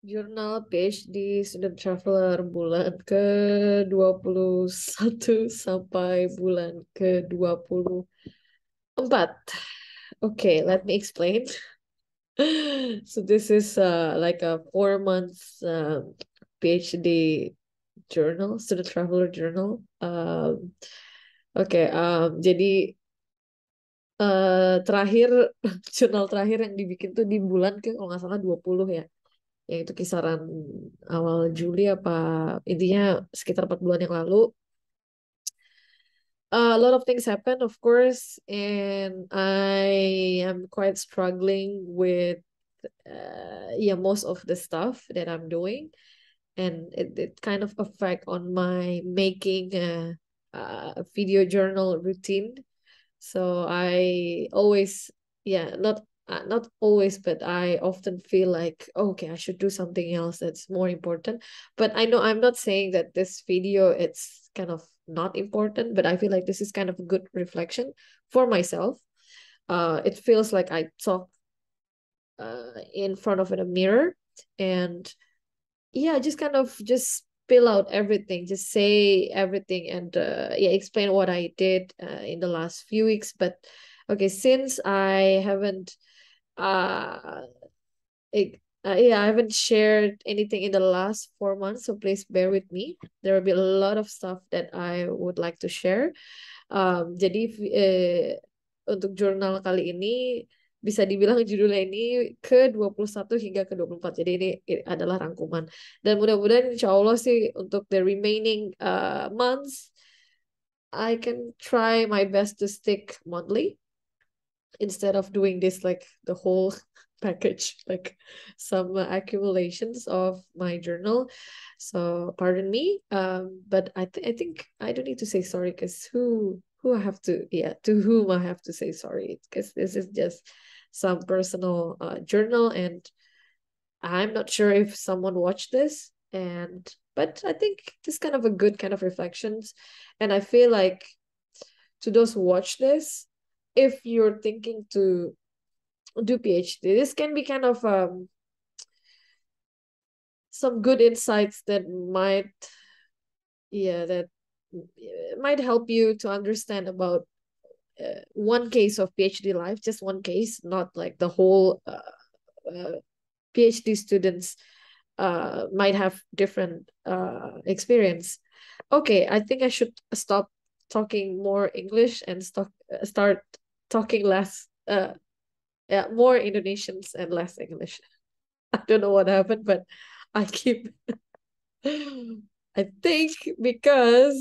Jurnal PhD Student Traveler bulan ke-21 sampai bulan ke-24. Okay, let me explain. So this is like a 4 months PhD journal, Student Traveler Journal. Jadi terakhir jurnal terakhir yang dibikin tuh di bulan ke kalau nggak salah 20 ya. Yang itu kisaran awal Juli apa intinya sekitar 4 bulan yang lalu. A lot of things happen, of course, and I am quite struggling with yeah, most of the stuff that I'm doing, and it kind of affect on my making a video journal routine. So I always, yeah, not always, but I often feel like, okay, I should do something else that's more important. But I know I'm not saying that this video it's kind of not important, but I feel like this is kind of a good reflection for myself. It feels like I talk in front of a mirror, and yeah, just kind of just spill out everything, just say everything, and yeah, explain what I did in the last few weeks. But okay, since I haven't uh, yeah, I haven't shared anything in the last 4 months, so please bear with me. There will be a lot of stuff that I would like to share. Jadi untuk jurnal kali ini bisa dibilang judulnya ini ke-21 hingga ke-24. Jadi ini adalah rangkuman. Dan mudah-mudahan insya Allah sih untuk the remaining months, I can try my best to stick monthly instead of doing this like the whole package, like some accumulations of my journal. So pardon me, but I think I don't need to say sorry because who I have to, yeah, to whom I have to say sorry, because this is just some personal journal, and I'm not sure if someone watched this, and but I think this kind of a good kind of reflections, and I feel like to those who watch this, if you're thinking to do PhD, this can be kind of some good insights that might, yeah, that might help you to understand about one case of PhD life, just one case, not like the whole PhD students might have different experience. Okay, I think I should stop talking more English and start talking less, yeah, more Indonesians and less English. I don't know what happened, but I keep. I think because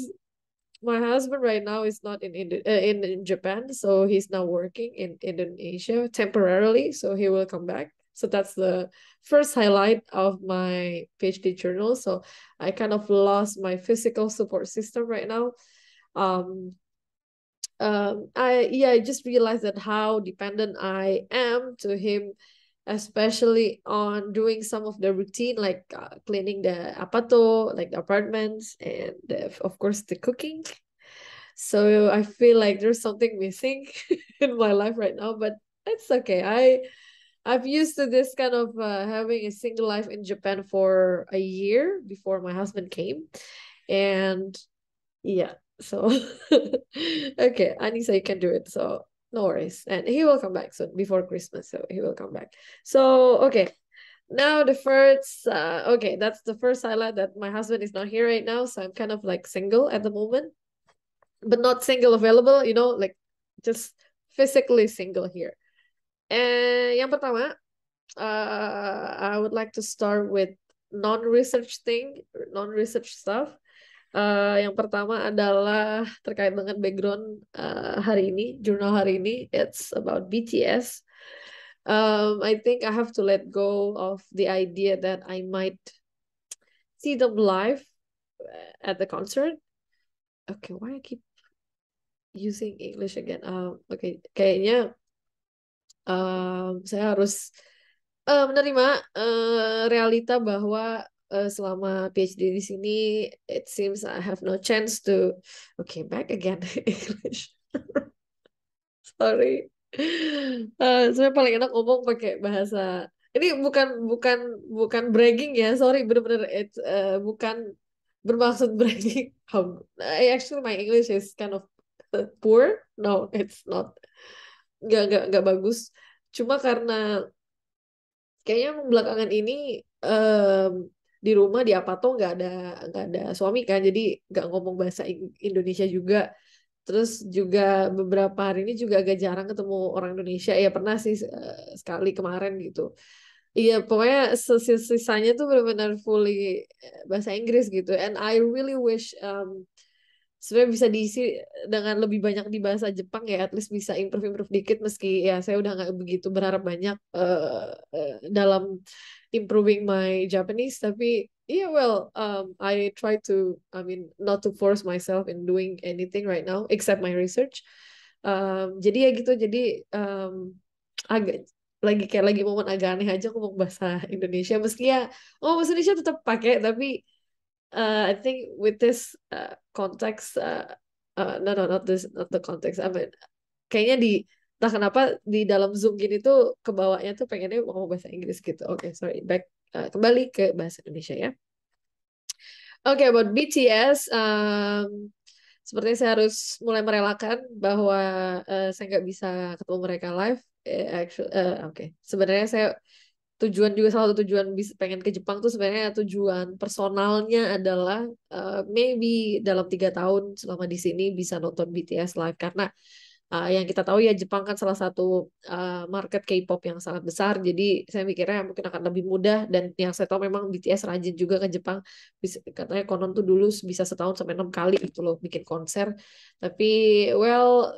my husband right now is not in Japan, so he's now working in Indonesia temporarily, so he will come back. So that's the first highlight of my PhD journal. So I kind of lost my physical support system right now. Um, I just realized that how dependent I am to him, especially on doing some of the routine like cleaning the apato, like the apartments, and of course the cooking. So I feel like there's something missing in my life right now, but it's okay. I've used to this kind of having a single life in Japan for a year before my husband came, and yeah, so okay, Anissa, you can do it. So no worries. And he will come back soon before Christmas. So he will come back. So okay. Now the first okay, that's the first highlight that my husband is not here right now. So I'm kind of like single at the moment. But not single available, like just physically single here. And yang pertama, I would like to start with non-research stuff. Yang pertama adalah terkait dengan background hari ini, jurnal hari ini. It's about BTS. I think I have to let go of the idea that I might see them live at the concert. Okay, why I keep using English again? Okay, kayaknya saya harus menerima realita bahwa selama PhD di sini, it seems I have no chance to. Okay, back again English. Sorry. Saya paling enak ngomong pakai bahasa ini bukan bukan bragging ya, sorry, bener-bener bukan bermaksud bragging. Actually my English is kind of poor. No, it's not. Nggak bagus. Cuma karena kayaknya belakangan ini em, di rumah di Apato nggak ada suami kan, jadi nggak ngomong bahasa Indonesia juga. Terus juga beberapa hari ini juga agak jarang ketemu orang Indonesia. Ya pernah sih sekali kemarin gitu. Iya, pokoknya sisanya tuh benar-benar fully bahasa Inggris gitu. And I really wish sebenarnya bisa diisi dengan lebih banyak di bahasa Jepang ya, at least bisa improve dikit meski ya saya udah nggak begitu berharap banyak dalam improving my Japanese, tapi yeah, well, I try to, I mean, not to force myself in doing anything right now except my research. Jadi ya gitu, jadi agak lagi momen agak aneh aja ngomong bahasa Indonesia meski ya bahasa Indonesia tetap pakai, tapi I think with this context, no, no, not this, not the context. I mean, kayaknya entah kenapa di dalam Zoom gini tuh kebawanya tuh pengennya ngomong bahasa Inggris gitu. Oke, sorry, back, kembali ke bahasa Indonesia ya. Oke, about BTS, sepertinya saya harus mulai merelakan bahwa saya nggak bisa ketemu mereka live. Oke. Sebenarnya saya tujuan juga, salah satu tujuan pengen ke Jepang tuh sebenarnya tujuan personalnya adalah maybe dalam 3 tahun selama di sini bisa nonton BTS live, karena yang kita tahu ya Jepang kan salah satu market K-pop yang sangat besar, jadi saya mikirnya mungkin akan lebih mudah. Dan yang saya tahu memang BTS rajin juga ke Jepang. Katanya konon tuh dulu bisa setahun sampai 6 kali itu loh bikin konser. Tapi well,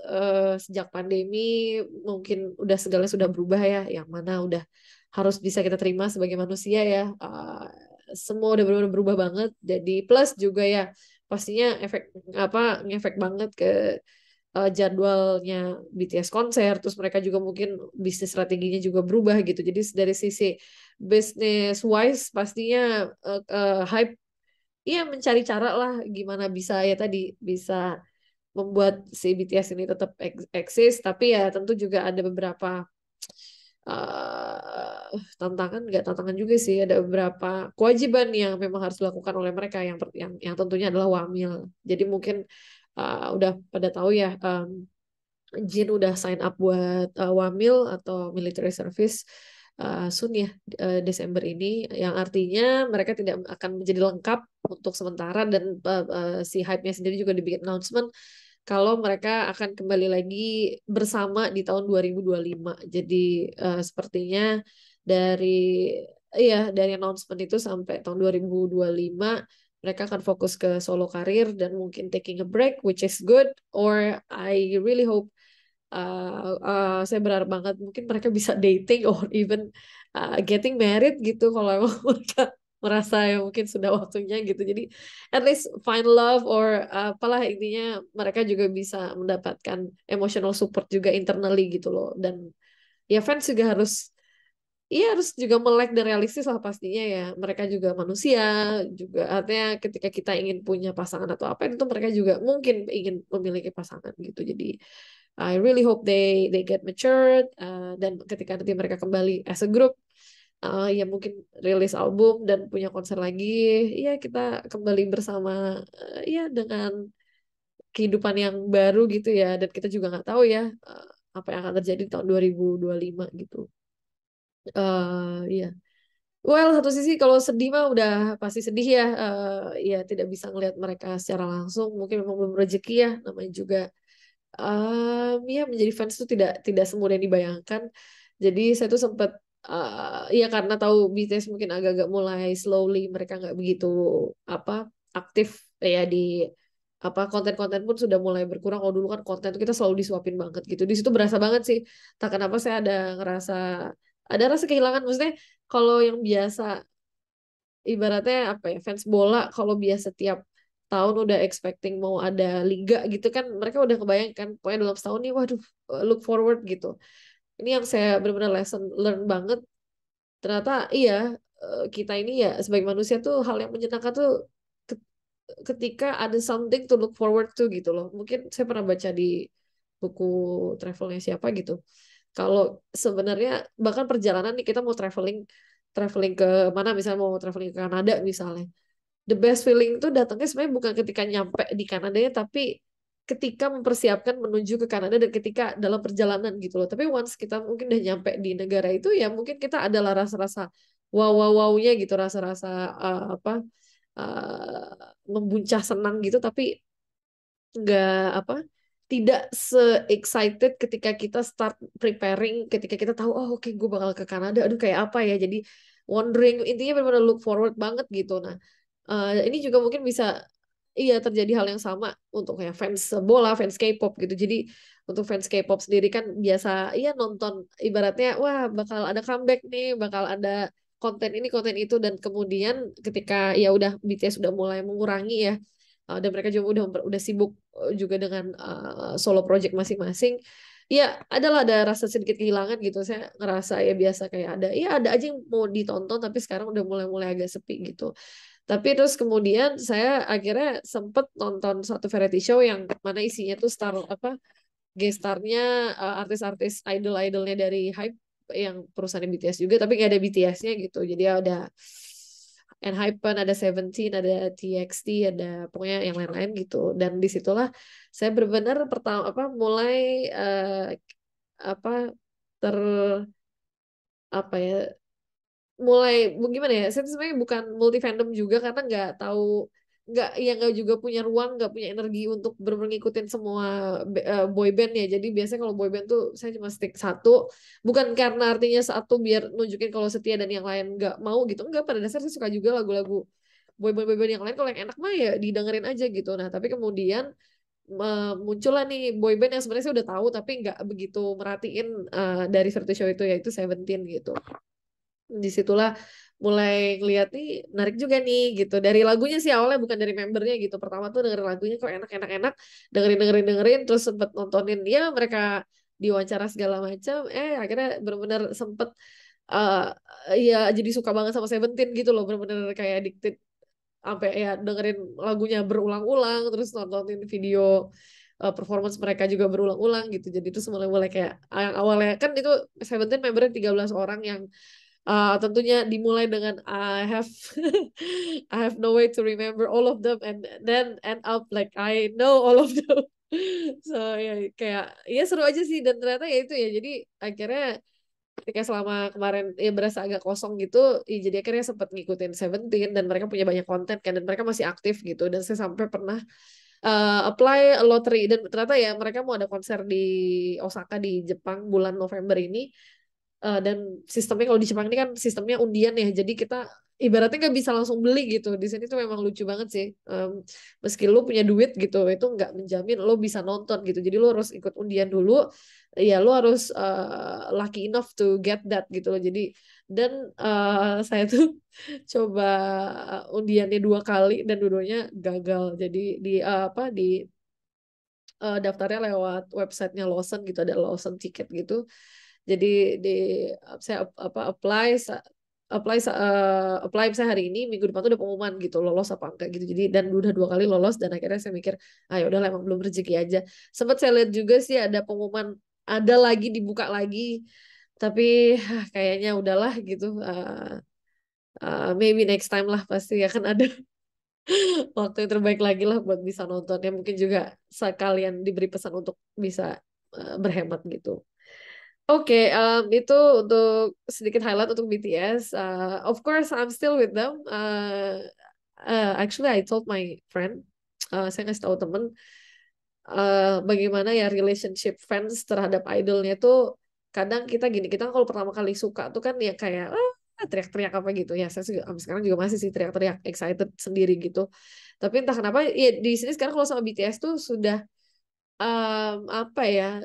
sejak pandemi mungkin udah segala sudah berubah ya, yang mana udah harus bisa kita terima sebagai manusia ya. Semua udah benar-benar berubah banget. Jadi plus juga ya pastinya ngefek banget ke jadwalnya BTS konser. Terus mereka juga mungkin bisnis strateginya juga berubah gitu. Jadi dari sisi business wise pastinya hype, iya, mencari cara lah gimana bisa ya tadi bisa membuat si BTS ini tetap eksis, tapi ya tentu juga ada beberapa tantangan, nggak tantangan juga sih, ada beberapa kewajiban yang memang harus dilakukan oleh mereka, yang tentunya adalah wamil. Jadi mungkin udah pada tahu ya, Jin udah sign up buat wamil atau military service soon ya, Desember ini, yang artinya mereka tidak akan menjadi lengkap untuk sementara. Dan si hype-nya sendiri juga dibikin announcement kalau mereka akan kembali lagi bersama di tahun 2025. Jadi sepertinya dari dari announcement itu sampai tahun 2025 mereka akan fokus ke solo karir dan mungkin taking a break, which is good. Or I really hope, saya berharap banget mungkin mereka bisa dating or even getting married gitu kalau emang mereka merasa yang mungkin sudah waktunya gitu. Jadi at least find love, or apalah intinya mereka juga bisa mendapatkan emotional support juga internally gitu loh. Dan ya fans juga harus, iya, harus juga melek dan realistis lah pastinya ya. Mereka juga manusia juga. Artinya ketika kita ingin punya pasangan atau apa itu mereka juga mungkin ingin memiliki pasangan gitu. Jadi I really hope they get matured, dan ketika nanti mereka kembali as a group, ya mungkin rilis album dan punya konser lagi, ya kita kembali bersama, ya dengan kehidupan yang baru gitu ya. Dan kita juga nggak tahu ya apa yang akan terjadi di tahun 2025 gitu. Iya. Well, satu sisi kalau sedih mah udah pasti sedih ya. Ya tidak bisa ngelihat mereka secara langsung. Mungkin memang belum rezeki ya. Namanya juga ya menjadi fans itu tidak tidak semudah yang dibayangkan. Jadi saya tuh sempat ya karena tahu BTS mungkin agak-agak mulai slowly, mereka nggak begitu apa aktif ya di konten-konten pun sudah mulai berkurang. Kalau dulu kan konten itu kita selalu disuapin banget gitu. Di situ berasa banget sih. Tak kenapa saya ada rasa kehilangan. Maksudnya kalau yang biasa ibaratnya apa ya, fans bola kalau biasa tiap tahun udah expecting mau ada liga gitu kan, mereka udah kebayangkan pokoknya dalam setahun nih, waduh, look forward gitu. Ini yang saya benar-benar lesson learn banget, ternyata iya, kita ini ya sebagai manusia tuh hal yang menyenangkan tuh ke- ketika ada something to look forward to gitu loh. Mungkin saya pernah baca di buku travelnya siapa gitu, Kalau sebenarnya bahkan perjalanan nih kita mau traveling traveling ke mana misalnya mau traveling ke Kanada misalnya. The best feeling itu datangnya sebenarnya bukan ketika nyampe di Kanada ya, tapi ketika mempersiapkan menuju ke Kanada dan ketika dalam perjalanan gitu loh. Tapi once kita mungkin udah nyampe di negara itu ya mungkin kita adalah rasa-rasa wow-wow-nya gitu, rasa-rasa apa membuncah senang gitu, tapi nggak apa tidak se-excited ketika kita start preparing, ketika kita tahu oh oke gue bakal ke Kanada, aduh kayak apa ya, jadi wondering, intinya benar-benar look forward banget gitu. Nah ini juga mungkin bisa iya terjadi hal yang sama untuk kayak fans bola, fans K-pop gitu. Jadi untuk fans K-pop sendiri kan biasa iya nonton ibaratnya wah bakal ada comeback nih, bakal ada konten ini konten itu, dan kemudian ketika ya udah BTS udah mulai mengurangi ya, dan mereka juga udah sibuk juga dengan solo project masing-masing. Ya, ada rasa sedikit kehilangan gitu. Saya ngerasa ya biasa kayak ada aja yang mau ditonton tapi sekarang udah mulai-mulai agak sepi gitu. Tapi terus kemudian saya akhirnya sempet nonton satu variety show yang mana isinya tuh star apa guest starnya artis-artis idol-idolnya dari Hype yang perusahaan BTS juga, tapi nggak ada BTS-nya gitu. Jadi ya ada Enhypen, ada Seventeen, ada TXT, ada pokoknya yang lain-lain gitu. Dan disitulah saya benar-benar pertama apa mulai apa ter apa ya mulai gimana ya, saya tuh sebenarnya bukan multi fandom juga karena nggak juga punya ruang, nggak punya energi untuk benar-benar ngikutin semua boy band ya. Jadi biasanya kalau boy band tuh saya cuma stick satu, bukan karena artinya satu biar nunjukin kalau setia dan yang lain nggak mau gitu, enggak, pada dasarnya saya suka juga lagu-lagu boy band yang lain, kalau yang enak mah ya didengerin aja gitu. Nah tapi kemudian muncullah nih boy band yang sebenarnya saya udah tahu tapi nggak begitu merhatiin dari Verti Show itu, yaitu Seventeen gitu. Disitulah mulai ngeliat nih menarik juga nih gitu, dari lagunya sih awalnya bukan dari membernya gitu. Pertama tuh dengerin lagunya kok enak dengerin terus sempet nontonin ya mereka diwawancara segala macam, akhirnya bener-bener sempet uh, ya jadi suka banget sama Seventeen gitu loh, bener-bener kayak addicted sampai ya dengerin lagunya berulang-ulang, terus nontonin video performance mereka juga berulang-ulang gitu. Jadi itu mulai kayak yang awalnya kan itu Seventeen membernya 13 orang yang tentunya dimulai dengan I have I have no way to remember all of them, and then end up like I know all of them. So ya kayak ya seru aja sih, dan ternyata ya itu ya jadi akhirnya ketika selama kemarin ya berasa agak kosong gitu ya, jadi akhirnya sempat ngikutin Seventeen dan mereka punya banyak konten kan dan mereka masih aktif gitu, dan saya sampai pernah apply lottery dan ternyata ya mereka mau ada konser di Osaka di Jepang bulan November ini. Dan sistemnya kalau di Jepang ini kan sistemnya undian ya, jadi kita ibaratnya nggak bisa langsung beli gitu. Di sini tuh memang lucu banget sih. Meski lu punya duit gitu itu nggak menjamin lo bisa nonton gitu, jadi lo harus ikut undian dulu ya, lo harus lucky enough to get that gitu loh. Jadi dan saya tuh coba undiannya 2 kali dan dua-duanya gagal. Jadi di apa di daftarnya lewat websitenya Lawson gitu, ada Lawson tiket gitu. Jadi di saya apply saya hari ini, minggu depan tuh udah pengumuman gitu lolos apa enggak gitu. Jadi dan udah 2 kali lolos, dan akhirnya saya mikir ayo udah emang belum rezeki aja. Sempat saya lihat juga sih ada pengumuman ada lagi dibuka lagi, tapi kayaknya udahlah gitu. Maybe next time lah, pasti akan ada waktu yang terbaik lagi lah buat bisa nonton ya, mungkin juga sekalian diberi pesan untuk bisa berhemat gitu. Oke, itu untuk sedikit highlight untuk BTS. Of course, I'm still with them. Actually, I told my friend, saya ngasih tahu temen, bagaimana ya relationship fans terhadap idolnya tuh. Kadang kita gini, kita kalau pertama kali suka tuh kan ya kayak teriak-teriak apa gitu ya. Saya sampai sekarang juga masih sih teriak-teriak excited sendiri gitu. Tapi entah kenapa ya di sini sekarang kalau sama BTS tuh sudah apa ya,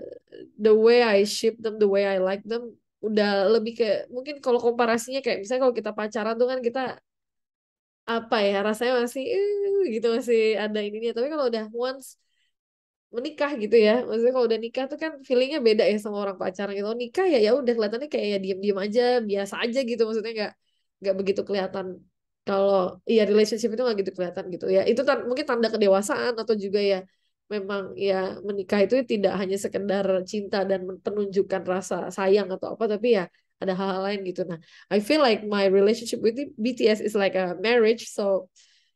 the way I ship them, the way I like them udah lebih ke mungkin kalau komparasinya kayak misalnya kalau kita pacaran tuh kan kita apa ya rasanya masih gitu, masih ada ininya. Tapi kalau udah once menikah gitu ya, maksudnya kalau udah nikah tuh kan feelingnya beda ya sama orang pacaran gitu. Kalau nikah ya ya udah kelihatannya kayak ya diem-diem aja biasa aja gitu, maksudnya nggak begitu kelihatan. Kalau iya relationship itu nggak gitu kelihatan gitu ya, itu mungkin tanda kedewasaan atau juga ya memang ya menikah itu tidak hanya sekedar cinta dan penunjukan rasa sayang atau apa, tapi ya ada hal-hal lain gitu. Nah, I feel like my relationship with BTS is like a marriage, so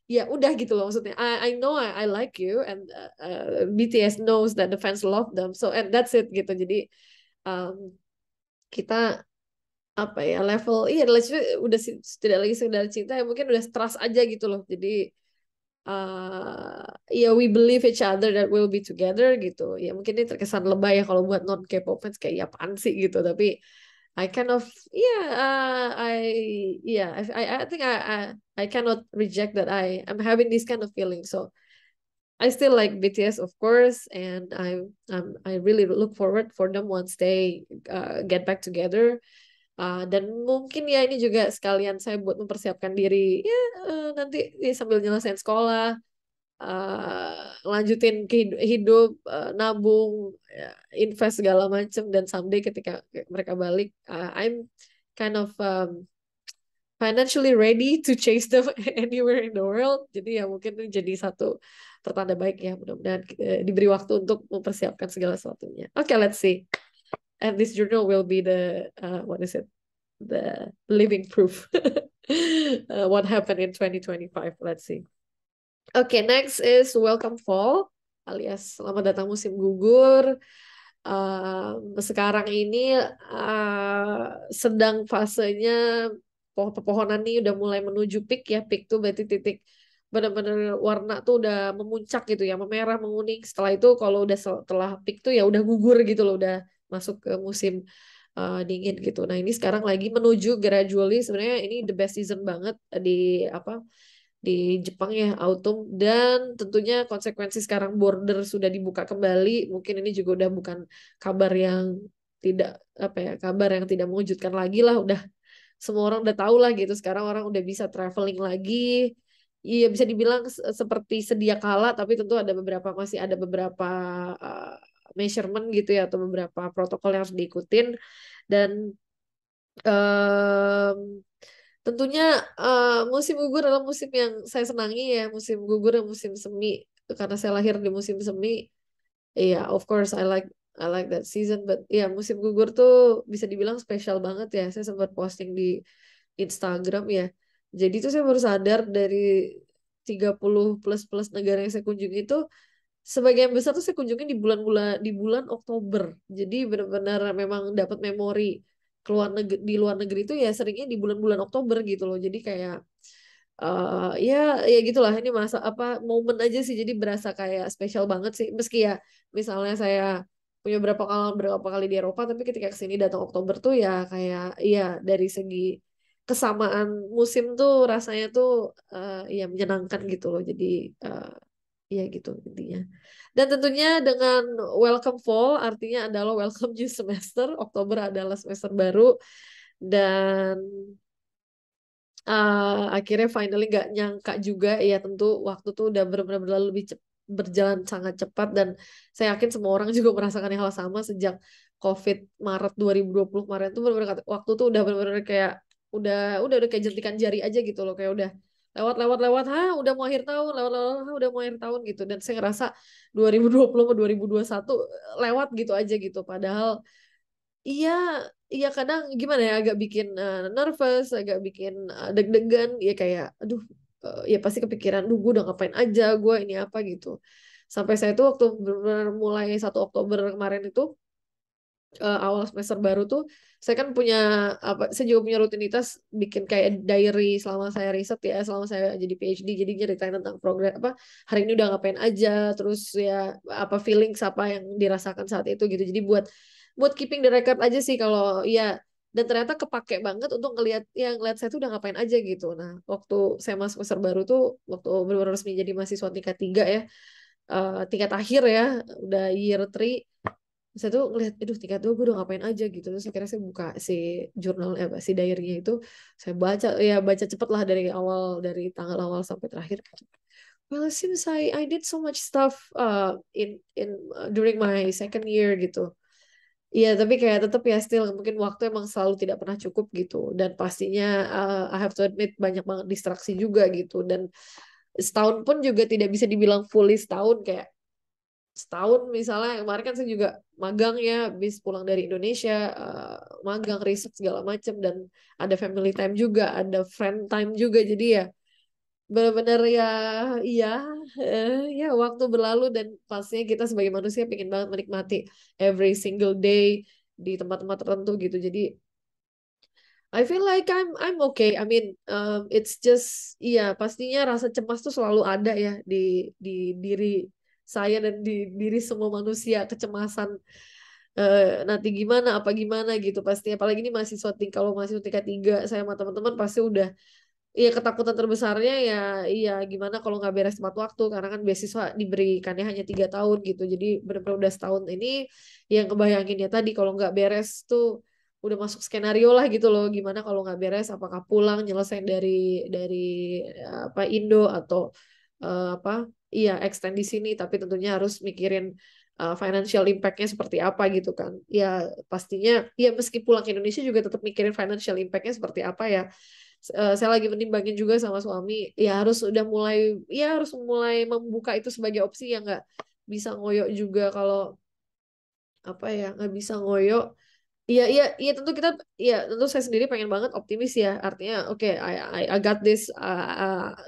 ya udah gitu loh maksudnya. I know I like you and BTS knows that the fans love them, so and that's it gitu. Jadi um, kita apa ya level iya relationship udah tidak lagi sekedar cinta ya mungkin udah trust aja gitu loh. Jadi ya we believe each other that we'll be together gitu. Ya mungkin ini terkesan lebay ya kalau buat non K-pop fans kayak ya apaan sih gitu. Tapi I kind of yeah I think I cannot reject that I'm having this kind of feeling. So I still like BTS of course, and I really look forward for them once they get back together. Dan mungkin ya ini juga sekalian saya buat mempersiapkan diri ya nanti ya, sambil nyelesain sekolah, lanjutin hidup, nabung, ya, invest segala macem dan someday ketika mereka balik, I'm kind of financially ready to chase them anywhere in the world. Jadi ya mungkin ini jadi satu pertanda baik ya mudah-mudahan diberi waktu untuk mempersiapkan segala sesuatunya. Okay, let's see. And this journal will be the what is it? The living proof what happened in 2025. Let's see. Okay, next is Welcome Fall alias Selamat Datang Musim Gugur. Sekarang ini sedang fasenya pepohonan ini udah mulai menuju peak ya. Peak tuh berarti titik benar-benar warna tuh udah memuncak gitu ya, memerah, menguning. Setelah itu kalau udah setelah peak tuh ya udah gugur gitu loh, udah masuk ke musim dingin gitu. Nah, ini sekarang lagi menuju gradually, sebenarnya ini the best season banget di apa di Jepang ya, autumn, dan tentunya konsekuensi sekarang border sudah dibuka kembali. Mungkin ini juga udah bukan kabar yang tidak apa ya, kabar yang tidak mengejutkan lagi lah. Udah semua orang udah tahu lah gitu. Sekarang orang udah bisa traveling lagi. Iya bisa dibilang seperti sedia kala, tapi tentu ada beberapa masih ada beberapa uh, measurement gitu ya atau beberapa protokol yang harus diikutin dan um, tentunya musim gugur adalah musim yang saya senangi ya, musim gugur dan musim semi. Karena saya lahir di musim semi, iya, of course I like that season. But ya musim gugur tuh bisa dibilang spesial banget ya. Saya sempat posting di Instagram ya. Jadi tuh saya baru sadar dari 30 plus plus negara yang saya kunjungi itu sebagian besar tuh saya kunjungi di bulan Oktober. Jadi benar-benar memang dapat memori di luar negeri itu ya seringnya di bulan-bulan Oktober gitu loh. Jadi kayak ya ya gitulah ini masa apa momen aja sih jadi berasa kayak spesial banget sih meski ya misalnya saya punya berapa kali di Eropa tapi ketika kesini datang Oktober tuh ya kayak iya dari segi kesamaan musim tuh rasanya tuh ya menyenangkan gitu loh jadi uh, ya gitu intinya. Dan tentunya dengan welcome fall artinya adalah welcome new semester. Oktober adalah semester baru dan akhirnya finally nggak nyangka juga ya tentu waktu tuh udah benar-benar berlalu berjalan sangat cepat dan saya yakin semua orang juga merasakan hal sama sejak COVID Maret 2020 kemarin tuh benar-benar waktu tuh udah benar-benar kayak udah kayak jentikan jari aja gitu loh kayak udah lewat udah mau akhir tahun udah mau akhir tahun gitu dan saya ngerasa 2020 sama 2021 lewat gitu aja gitu padahal iya, iya kadang gimana ya agak bikin nervous, agak bikin deg-degan, ya kayak, aduh, ya pasti kepikiran, duh gue udah ngapain aja, gue ini apa gitu. Sampai saya tuh waktu benar mulai 1 Oktober kemarin itu awal semester baru tuh, saya kan punya apa, saya juga punya rutinitas bikin kayak diary selama saya riset ya, selama saya jadi PhD, jadi nyeritain tentang progres apa hari ini udah ngapain aja, terus ya apa feelings apa yang dirasakan saat itu gitu. Jadi buat keeping the record aja sih kalau ya dan ternyata kepake banget untuk ngelihat saya tuh udah ngapain aja gitu. Nah, waktu saya masuk semester baru tuh waktu benar-benar resmi jadi mahasiswa tingkat 3 ya, tingkat akhir ya, udah year 3 saya tuh ngeliat, aduh tingkat 2 gue udah ngapain aja gitu. Terus akhirnya saya buka si jurnal, si diary-nya itu, saya baca, ya baca cepet lah dari tanggal awal sampai terakhir. Well, it seems I did so much stuff during my second year gitu. Iya, tapi kayak tetap ya still mungkin waktu emang selalu tidak pernah cukup gitu. Dan pastinya I have to admit banyak banget distraksi juga gitu. Dan setahun pun juga tidak bisa dibilang fully setahun kayak setahun misalnya. Kemarin kan saya juga magang ya, habis pulang dari Indonesia, magang riset segala macam, dan ada family time juga, ada friend time juga, jadi ya benar-benar ya, iya, ya waktu berlalu, dan pastinya kita sebagai manusia pengen banget menikmati every single day di tempat-tempat tertentu gitu. Jadi I feel like I'm okay. I mean, it's just, iya, pastinya rasa cemas tuh selalu ada ya di diri saya dan di diri semua manusia. Kecemasan, nanti gimana, apa gimana gitu pasti. Apalagi ini mahasiswa kalau mahasiswa tingkat 3, saya sama teman-teman pasti udah, iya, ketakutan terbesarnya ya, iya, gimana kalau nggak beres tepat waktu, karena kan beasiswa diberikannya hanya 3 tahun gitu. Jadi benar-benar udah setahun ini yang kebayangin ya tadi, kalau nggak beres tuh udah masuk skenario lah gitu loh, gimana kalau nggak beres, apakah pulang nyelesain dari apa Indo, atau apa, iya, extend di sini, tapi tentunya harus mikirin financial impact-nya seperti apa gitu kan. Ya pastinya ya, meski pulang ke Indonesia juga tetap mikirin financial impact-nya seperti apa ya. Saya lagi menimbangin juga sama suami, ya harus udah mulai, ya harus mulai membuka itu sebagai opsi, yang nggak bisa ngoyo juga. Kalau apa ya, nggak bisa ngoyo. Iya, iya, iya, tentu kita, iya, tentu saya sendiri pengen banget optimis ya. Artinya, oke, I got this.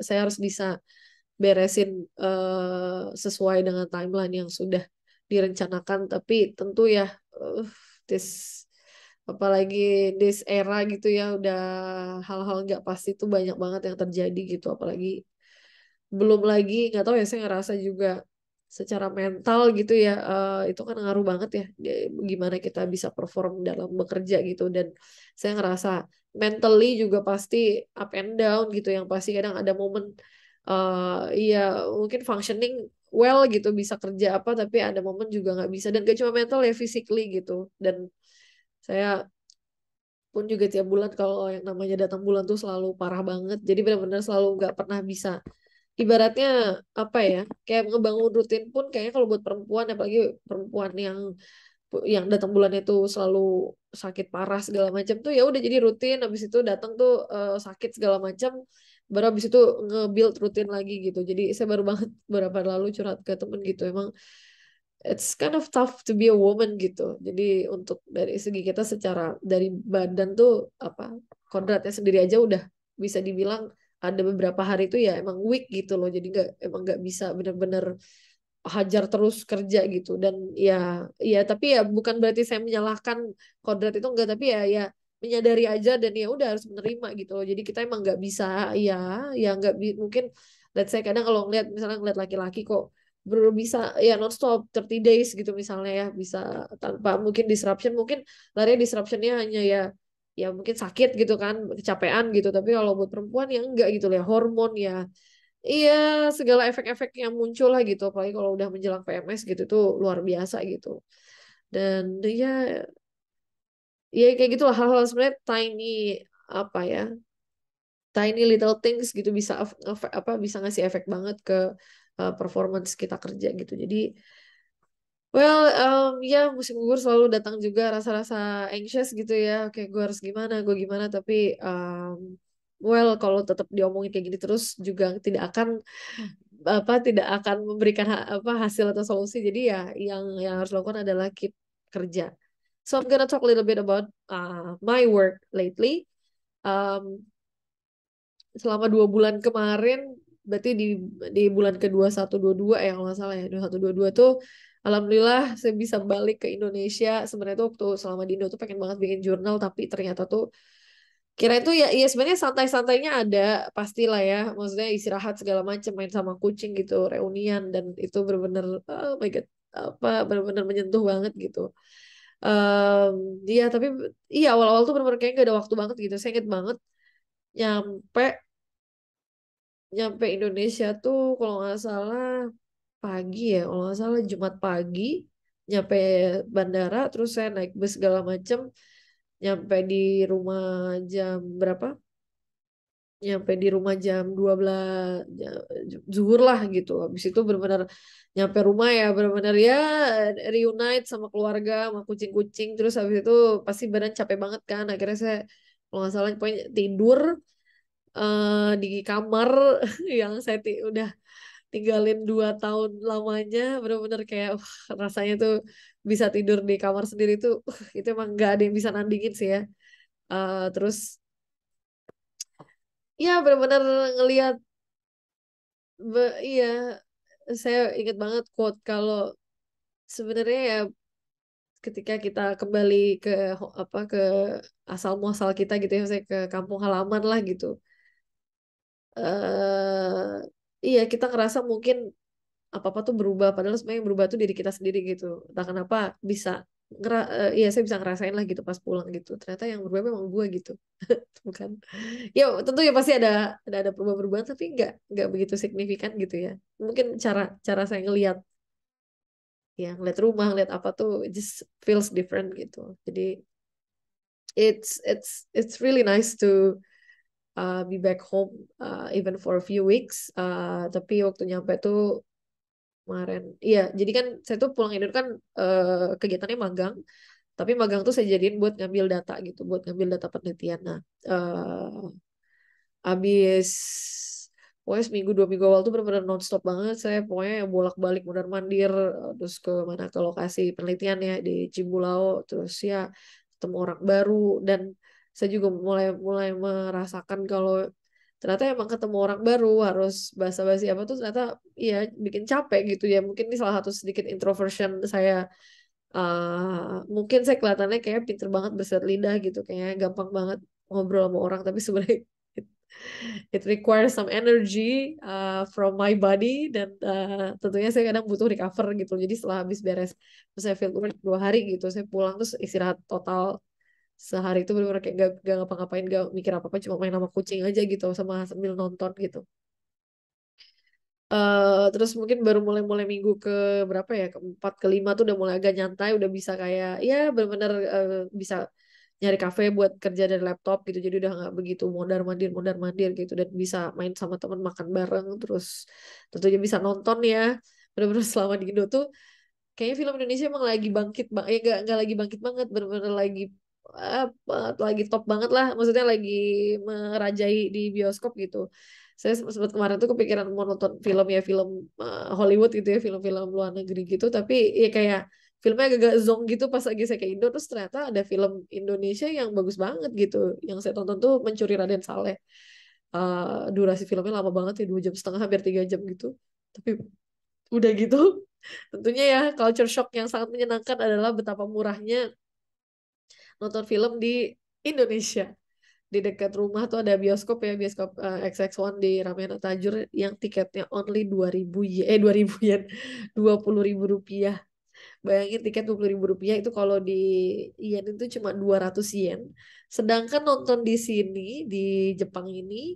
Saya harus bisa beresin sesuai dengan timeline yang sudah direncanakan. Tapi tentu ya, uh, this, apalagi this era gitu ya, udah hal-hal nggak pasti tuh banyak banget yang terjadi gitu. Apalagi belum lagi, nggak tahu ya, saya ngerasa juga secara mental gitu ya, itu kan ngaruh banget ya, gimana kita bisa perform dalam bekerja gitu. Dan saya ngerasa mentally juga pasti up and down gitu, yang pasti kadang ada momen, iya, mungkin functioning well gitu, bisa kerja apa, tapi ada momen juga nggak bisa, dan gak cuma mental ya, physically gitu. Dan saya pun juga tiap bulan, kalau yang namanya datang bulan tuh selalu parah banget, jadi benar-benar selalu nggak pernah bisa, ibaratnya apa ya, kayak ngebangun rutin pun kayaknya kalau buat perempuan, apalagi perempuan yang datang bulan itu selalu sakit parah segala macam tuh, ya udah jadi rutin, habis itu datang tuh sakit segala macam, baru habis itu nge-build rutin lagi gitu. Jadi saya baru banget beberapa lalu curhat ke temen gitu, emang it's kind of tough to be a woman gitu. Jadi untuk dari segi kita secara dari badan tuh apa, kodratnya sendiri aja udah bisa dibilang ada beberapa hari itu ya emang weak gitu loh. Jadi emang nggak bisa bener-bener hajar terus kerja gitu. Dan ya, ya, tapi ya bukan berarti saya menyalahkan kodrat itu, enggak, tapi ya, ya menyadari aja, dan ya udah harus menerima gitu loh. Jadi kita emang nggak bisa, ya, ya nggak mungkin. Let's say kadang kalau ngeliat, misalnya ngeliat laki-laki kok bisa ya nonstop 30 days gitu misalnya ya, bisa tanpa mungkin disruption, mungkin lari disruptionnya hanya ya, ya mungkin sakit gitu kan, kecapean gitu. Tapi kalau buat perempuan ya enggak gitu ya, hormon ya, iya, segala efek-efek yang muncul lah gitu, apalagi kalau udah menjelang PMS gitu tuh luar biasa gitu. Dan ya, ya kayak gitu lah, hal-hal sebenarnya tiny, apa ya, tiny little things gitu bisa apa, bisa ngasih efek banget ke performance kita kerja gitu. Jadi well, ya musim gugur selalu datang juga rasa-rasa anxious gitu ya. Oke, gue harus gimana, gue gimana. Tapi well, kalau tetap diomongin kayak gini terus juga tidak akan memberikan apa hasil atau solusi. Jadi ya yang harus lakukan adalah keep kerja. So I'm gonna talk a little bit about my work lately. Um, Selama 2 bulan kemarin, berarti di bulan ke 2122 ya kalau nggak salah ya, 2122 tuh alhamdulillah saya bisa balik ke Indonesia. Sebenarnya tuh waktu selama di Indo tuh pengen banget bikin jurnal, tapi ternyata tuh kira itu ya, ya sebenarnya santai-santainya ada pastilah ya, maksudnya istirahat segala macam, main sama kucing gitu, reunian, dan itu bener-bener oh my god, apa, bener-bener menyentuh banget gitu. um, iya, tapi iya, awal-awal tuh bener-bener kayak gak ada waktu banget gitu. Saya inget banget nyampe nyampe Indonesia tuh kalau nggak salah pagi ya, kalau nggak salah Jumat pagi, nyampe bandara, terus saya naik bus segala macem, nyampe di rumah jam berapa, nyampe di rumah jam 12 zuhur lah gitu. Habis itu benar-benar nyampe rumah ya, benar-benar ya reunite sama keluarga, sama kucing-kucing. Terus habis itu pasti badan capek banget kan, akhirnya saya kalau nggak salah pokoknya tidur di kamar yang saya udah tinggalin 2 tahun lamanya, bener-bener kayak rasanya tuh bisa tidur di kamar sendiri tuh, itu emang nggak ada yang bisa nandingin sih ya. Terus ya bener-bener ngelihat, iya saya ingat banget quote kalau sebenarnya ya ketika kita kembali ke ke asal muasal kita gitu ya, saya ke kampung halaman lah gitu. Iya kita ngerasa mungkin apa-apa tuh berubah, padahal sebenarnya yang berubah tuh diri kita sendiri gitu. Entah kenapa bisa iya saya bisa ngerasain lah gitu pas pulang gitu. Ternyata yang berubah memang gue gitu. Bukan. Ya tentu ya pasti ada perubahan-perubahan tapi nggak begitu signifikan gitu ya. Mungkin cara cara saya ngelihat ya ngeliat rumah, ngeliat apa tuh it just feels different gitu. Jadi it's really nice to be back home even for a few weeks. Tapi waktu nyampe tuh kemarin, iya jadi kan saya tuh pulang Indo kan kegiatannya magang, tapi magang tuh saya jadiin buat ngambil data gitu, buat ngambil data penelitian. Nah, habis pokoknya seminggu 2 minggu awal tuh benar-benar nonstop banget saya, pokoknya bolak-balik mondar-mandir, terus ke mana, ke lokasi penelitian ya di Cimbulao, terus ya ketemu orang baru, dan saya juga mulai mulai merasakan kalau ternyata emang ketemu orang baru harus basa-basi apa tuh ternyata iya bikin capek gitu ya. Mungkin ini salah satu sedikit introversion saya. Mungkin saya kelihatannya kayak pinter banget bersilat lidah gitu, kayak gampang banget ngobrol sama orang, tapi sebenarnya it, it requires some energy from my body, dan tentunya saya kadang butuh recover gitu. Jadi setelah habis beres saya field work 2 hari gitu, saya pulang terus istirahat total sehari itu, benar-benar kayak gak ngapa-ngapain, gak mikir apa-apa, cuma main sama kucing aja gitu sama sambil nonton gitu. Terus mungkin baru mulai-mulai minggu ke berapa ya, keempat kelima tuh udah mulai agak nyantai, udah bisa kayak ya benar-benar bisa nyari kafe buat kerja dari laptop gitu, jadi udah nggak begitu mondar mandir gitu, dan bisa main sama teman, makan bareng, terus tentunya bisa nonton ya. Benar-benar selama di Indo tuh kayaknya film Indonesia emang lagi bangkit bang, ya nggak lagi bangkit banget, benar-benar lagi apa, lagi top banget lah, maksudnya lagi merajai di bioskop gitu. Saya sempat kemarin tuh kepikiran mau nonton film ya, film Hollywood gitu ya, film-film luar negeri gitu, tapi ya kayak filmnya agak zonk gitu pas lagi saya ke Indo, terus ternyata ada film Indonesia yang bagus banget gitu yang saya tonton tuh Mencuri Raden Saleh. Durasi filmnya lama banget ya, 2 jam setengah, hampir 3 jam gitu, tapi udah gitu tentunya ya culture shock yang sangat menyenangkan adalah betapa murahnya nonton film di Indonesia. Di dekat rumah tuh ada bioskop ya, bioskop XX1 di Ramayana Tajur, yang tiketnya only 2.000 yen, 2.000 yen, 20.000 rupiah. Bayangin tiket 20.000 rupiah itu kalau di yen itu cuma 200 yen. Sedangkan nonton di sini di Jepang ini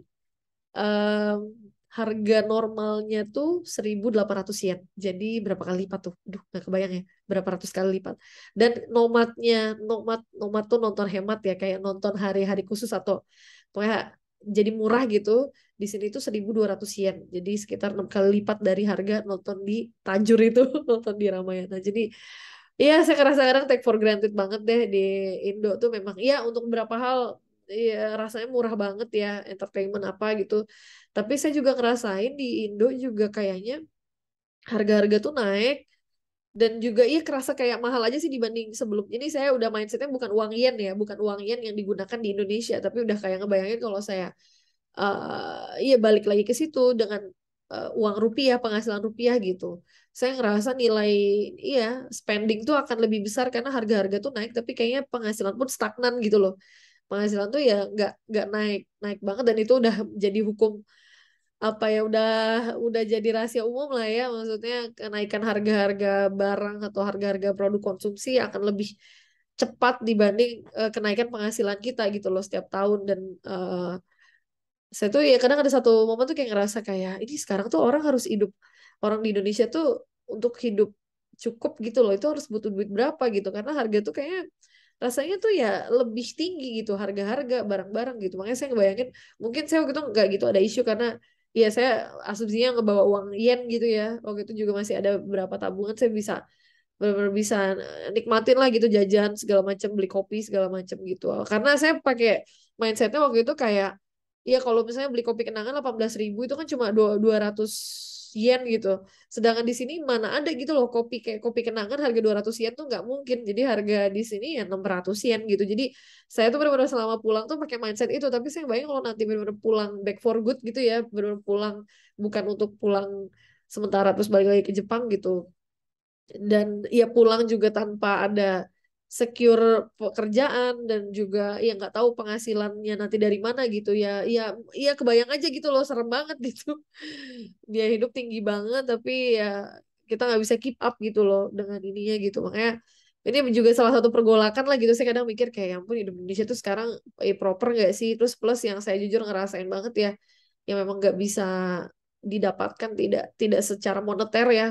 em, harga normalnya tuh 1.800 yen. Jadi berapa kali lipat tuh? Duh, nggak kebayang ya. Berapa ratus kali lipat. Dan nomadnya, nomad tuh nonton hemat ya, kayak nonton hari-hari khusus atau pokoknya jadi murah gitu. Di sini tuh 1.200 yen. Jadi sekitar 6 kali lipat dari harga nonton di Tajur itu, nonton di Ramayana. Jadi iya, saya ngerasa kadang take for granted banget deh di Indo tuh, memang iya untuk beberapa hal iya rasanya murah banget ya, entertainment apa gitu. Tapi saya juga ngerasain di Indo juga kayaknya harga-harga tuh naik, dan juga iya kerasa kayak mahal aja sih dibanding sebelum ini. Saya udah mindsetnya bukan uang yen ya, bukan uang yen yang digunakan di Indonesia, tapi udah kayak ngebayangin kalau saya iya balik lagi ke situ dengan uang rupiah, penghasilan rupiah gitu. Saya ngerasa nilai iya spending tuh akan lebih besar karena harga-harga tuh naik, tapi kayaknya penghasilan pun stagnan gitu loh. Penghasilan tuh ya nggak naik naik banget, dan itu udah jadi hukum apa ya, udah jadi rahasia umum lah ya, maksudnya kenaikan harga-harga barang atau harga-harga produk konsumsi akan lebih cepat dibanding kenaikan penghasilan kita gitu loh setiap tahun. Dan saya tuh ya kadang ada satu momen tuh kayak ngerasa kayak ini sekarang tuh orang harus hidup, orang di Indonesia tuh untuk hidup cukup gitu loh itu harus butuh duit berapa gitu, karena harga tuh kayaknya rasanya tuh ya lebih tinggi gitu harga-harga barang-barang gitu. Makanya saya ngebayangin mungkin saya waktu itu nggak gitu ada isu karena ya saya asumsinya ngebawa uang yen gitu ya, waktu itu juga masih ada beberapa tabungan, saya bisa benar-benar bisa nikmatin lah gitu jajan segala macam, beli kopi segala macam gitu, karena saya pakai mindsetnya waktu itu kayak Iya, kalau misalnya beli kopi kenangan 18.000 itu kan cuma 200 yen gitu. Sedangkan di sini mana ada gitu loh kopi kayak kopi kenangan harga 200 yen tuh nggak mungkin. Jadi harga di sini ya 600 yen gitu. Jadi saya tuh benar-benar selama pulang tuh pakai mindset itu. Tapi saya bayang kalau nanti benar-benar pulang back for good gitu ya, benar-benar pulang bukan untuk pulang sementara terus balik lagi ke Jepang gitu, dan ya pulang juga tanpa ada secure pekerjaan dan juga ya nggak tahu penghasilannya nanti dari mana gitu ya, ya kebayang aja gitu loh, serem banget gitu. Biaya hidup tinggi banget tapi ya kita nggak bisa keep up gitu loh dengan ininya gitu. Makanya ini juga salah satu pergolakan lah gitu. Saya kadang mikir kayak ya ampun, hidup Indonesia tuh sekarang proper nggak sih, terus plus yang saya jujur ngerasain banget ya, yang memang nggak bisa didapatkan, tidak tidak secara moneter ya,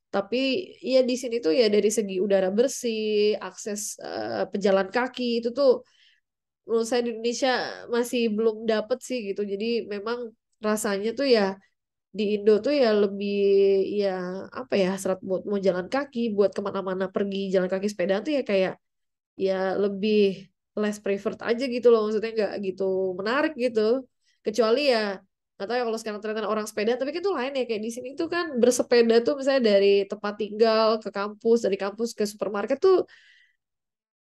tapi ya di sini tuh ya dari segi udara bersih, akses pejalan kaki itu tuh menurut saya di Indonesia masih belum dapet sih gitu. Jadi memang rasanya tuh ya di Indo tuh ya lebih ya apa ya, serat buat mau jalan kaki, buat kemana-mana pergi jalan kaki sepeda tuh ya kayak ya lebih less preferred aja gitu loh, maksudnya nggak gitu menarik gitu, kecuali ya nggak tahu ya kalau sekarang ternyata orang sepeda, tapi kan itu lain ya, kayak di sini tuh kan bersepeda tuh misalnya dari tempat tinggal ke kampus, dari kampus ke supermarket tuh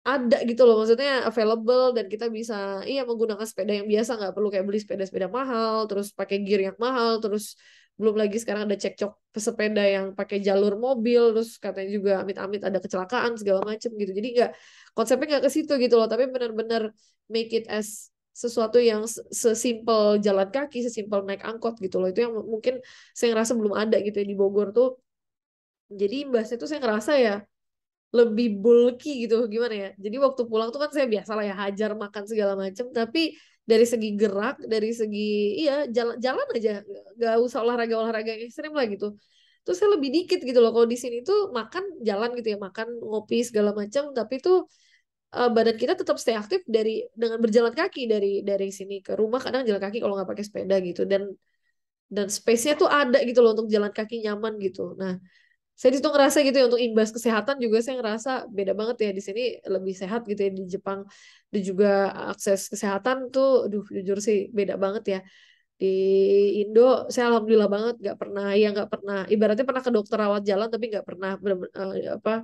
ada gitu loh, maksudnya available, dan kita bisa iya menggunakan sepeda yang biasa, nggak perlu kayak beli sepeda-sepeda mahal terus pakai gear yang mahal, terus belum lagi sekarang ada cekcok pesepeda yang pakai jalur mobil, terus katanya juga amit-amit ada kecelakaan segala macem gitu. Jadi nggak, konsepnya nggak ke situ gitu loh, tapi benar-benar make it as sesuatu yang sesimpel jalan kaki, sesimpel naik angkot gitu loh. Itu yang mungkin saya ngerasa belum ada gitu ya di Bogor tuh. Jadi imbasnya tuh saya ngerasa ya lebih bulky gitu, gimana ya, jadi waktu pulang tuh kan saya biasa lah ya hajar makan segala macem, tapi dari segi gerak, dari segi iya jalan-jalan aja, nggak usah olahraga yang ekstrim lah gitu, terus saya lebih dikit gitu loh. Kalau di sini tuh makan jalan gitu ya, makan ngopi segala macam, tapi tuh badan kita tetap stay aktif dari dengan berjalan kaki dari sini ke rumah, kadang jalan kaki kalau nggak pakai sepeda gitu, dan space-nya tuh ada gitu loh untuk jalan kaki nyaman gitu. Nah, saya di situ ngerasa gitu ya, untuk imbas kesehatan juga saya ngerasa beda banget ya, di sini lebih sehat gitu ya di Jepang, dan juga akses kesehatan tuh aduh jujur sih beda banget ya. Di Indo saya alhamdulillah banget nggak pernah, ya nggak pernah ibaratnya pernah ke dokter rawat jalan tapi nggak pernah apa